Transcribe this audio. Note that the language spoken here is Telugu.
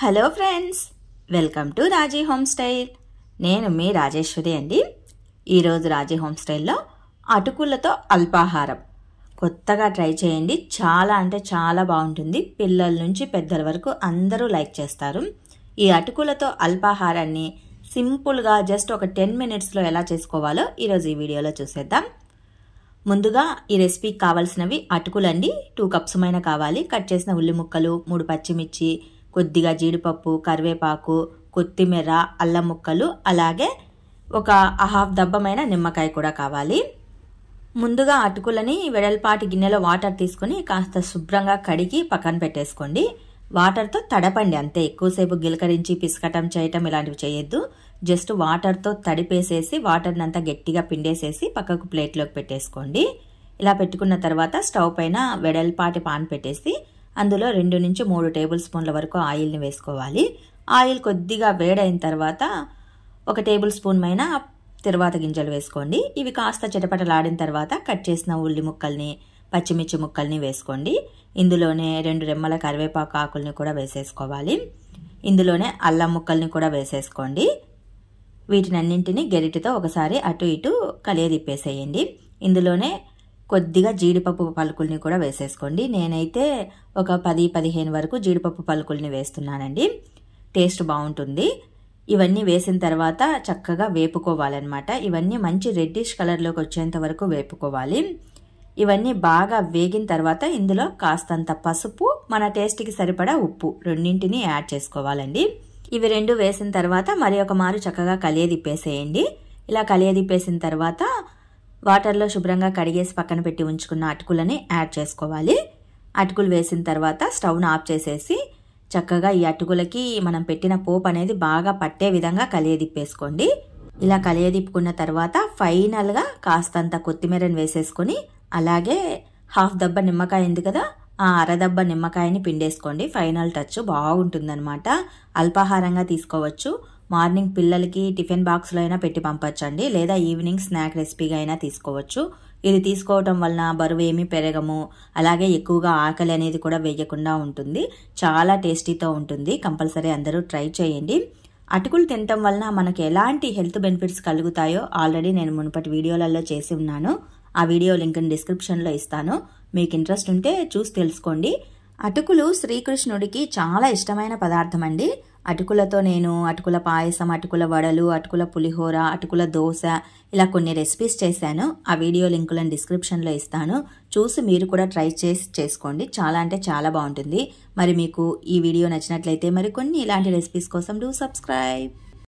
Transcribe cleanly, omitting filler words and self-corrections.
Hello friends, welcome to Raji home style. నేను మీ రాజేశ్వరి అండి. ఈరోజు రాజీ హోమ్ స్టైల్లో అటుకులతో అల్పాహారం కొత్తగా ట్రై చేయండి. చాలా అంటే చాలా బాగుంటుంది. పిల్లల నుంచి పెద్దల వరకు అందరూ లైక్ చేస్తారు. ఈ అటుకులతో అల్పాహారాన్ని సింపుల్గా జస్ట్ ఒక 10 మినిట్స్లో ఎలా చేసుకోవాలో ఈరోజు ఈ వీడియోలో చూసేద్దాం. ముందుగా ఈ రెసిపీకి కావాల్సినవి అటుకులండి. 2 కప్స్ మైన కావాలి. కట్ చేసిన ఉల్లి ముక్కలు, 3 పచ్చిమిర్చి, కొద్దిగా జీడిపప్పు, కరివేపాకు, కొత్తిమీర, అల్లం ముక్కలు, అలాగే ఒక హాఫ్ దబ్బమైన నిమ్మకాయ కూడా కావాలి. ముందుగా అటుకులని వెడల్పాటి గిన్నెలో వాటర్ తీసుకుని కాస్త శుభ్రంగా కడిగి పక్కన పెట్టేసుకోండి. వాటర్తో తడపండి అంతే. ఎక్కువసేపు గిలకరించి పిసకటం చేయటం ఇలాంటివి చేయొద్దు. జస్ట్ వాటర్తో తడిపేసేసి వాటర్ని అంతా గట్టిగా పిండేసేసి పక్కకు ప్లేట్లోకి పెట్టేసుకోండి. ఇలా పెట్టుకున్న తర్వాత స్టవ్ పైన వెడల్పాటి పాన్ పెట్టేసి అందులో 2 నుంచి 3 టేబుల్ స్పూన్ల వరకు ఆయిల్ని వేసుకోవాలి. ఆయిల్ కొద్దిగా వేడైన తర్వాత 1 టేబుల్ స్పూన్ మైన తిరువాత గింజలు వేసుకోండి. ఇవి కాస్త చిటపటలాడిన తర్వాత కట్ చేసిన ఉల్లి ముక్కల్ని, పచ్చిమిర్చి ముక్కల్ని వేసుకోండి. ఇందులోనే 2 రెమ్మల కరివేపాకు ఆకుల్ని కూడా వేసేసుకోవాలి. ఇందులోనే అల్లం ముక్కల్ని కూడా వేసేసుకోండి. వీటినన్నింటినీ గరిటెతో ఒకసారి అటు ఇటు కలియదిప్పేసేయండి. ఇందులోనే కొద్దిగా జీడిపప్పు పలుకుల్ని కూడా వేసేసుకోండి. నేనైతే ఒక 10-15 వరకు జీడిపప్పు పలుకుల్ని వేస్తున్నానండి. టేస్ట్ బాగుంటుంది. ఇవన్నీ వేసిన తర్వాత చక్కగా వేపుకోవాలన్నమాట. ఇవన్నీ మంచి రెడ్డిష్ కలర్లోకి వచ్చేంత వరకు వేపుకోవాలి. ఇవన్నీ బాగా వేగిన తర్వాత ఇందులో కాస్తంత పసుపు, మన టేస్ట్కి సరిపడా ఉప్పు రెండింటిని యాడ్ చేసుకోవాలండి. ఇవి 2 వేసిన తర్వాత మరి ఒక మారు చక్కగా కలియదిప్పేసేయండి. ఇలా కలియదిప్పేసిన తర్వాత వాటర్లో శుభ్రంగా కడిగేసి పక్కన పెట్టి ఉంచుకున్న అటుకులని యాడ్ చేసుకోవాలి. అటుకులు వేసిన తర్వాత స్టవ్ను ఆఫ్ చేసేసి చక్కగా ఈ అటుకులకి మనం పెట్టిన పోపు అనేది బాగా పట్టే విధంగా కలియదిప్పేసుకోండి. ఇలా కలియదిప్పుకున్న తర్వాత ఫైనల్గా కాస్తంత కొత్తిమీరని వేసేసుకొని అలాగే హాఫ్ దబ్బ నిమ్మకాయ ఉంది కదా, ఆ అరదబ్బ నిమ్మకాయని పిండేసుకోండి. ఫైనల్ టచ్ బాగుంటుందన్నమాట. అల్పాహారంగా తీసుకోవచ్చు. మార్నింగ్ పిల్లలకి టిఫిన్ బాక్స్లో అయినా పెట్టి పంపచ్చండి, లేదా ఈవినింగ్ స్నాక్ రెసిపీగా అయినా తీసుకోవచ్చు. ఇది తీసుకోవటం వలన బరువు ఏమీ పెరగము, అలాగే ఎక్కువగా ఆకలి అనేది కూడా వేయకుండా ఉంటుంది. చాలా టేస్టీతో ఉంటుంది. కంపల్సరీ అందరూ ట్రై చేయండి. అటుకులు తినటం వలన మనకు ఎలాంటి హెల్త్ బెనిఫిట్స్ కలుగుతాయో ఆల్రెడీ నేను మునుపటి వీడియోలలో చేసి ఉన్నాను. ఆ వీడియో లింక్ని డిస్క్రిప్షన్లో ఇస్తాను. మీకు ఇంట్రెస్ట్ ఉంటే చూసి తెలుసుకోండి. అటుకులు శ్రీకృష్ణుడికి చాలా ఇష్టమైన పదార్థం అండి. అటుకులతో నేను అటుకుల పాయసం, అటుకుల వడలు, అటుకుల పులిహోర, అటుకుల దోశ ఇలా కొన్ని రెసిపీస్ చేశాను. ఆ వీడియో లింకులను డిస్క్రిప్షన్లో ఇస్తాను. చూసి మీరు కూడా ట్రై చేసి చేసుకోండి. చాలా అంటే చాలా బాగుంటుంది. మరి మీకు ఈ వీడియో నచ్చినట్లయితే మరి కొన్ని ఇలాంటి రెసిపీస్ కోసం డూ సబ్స్క్రైబ్.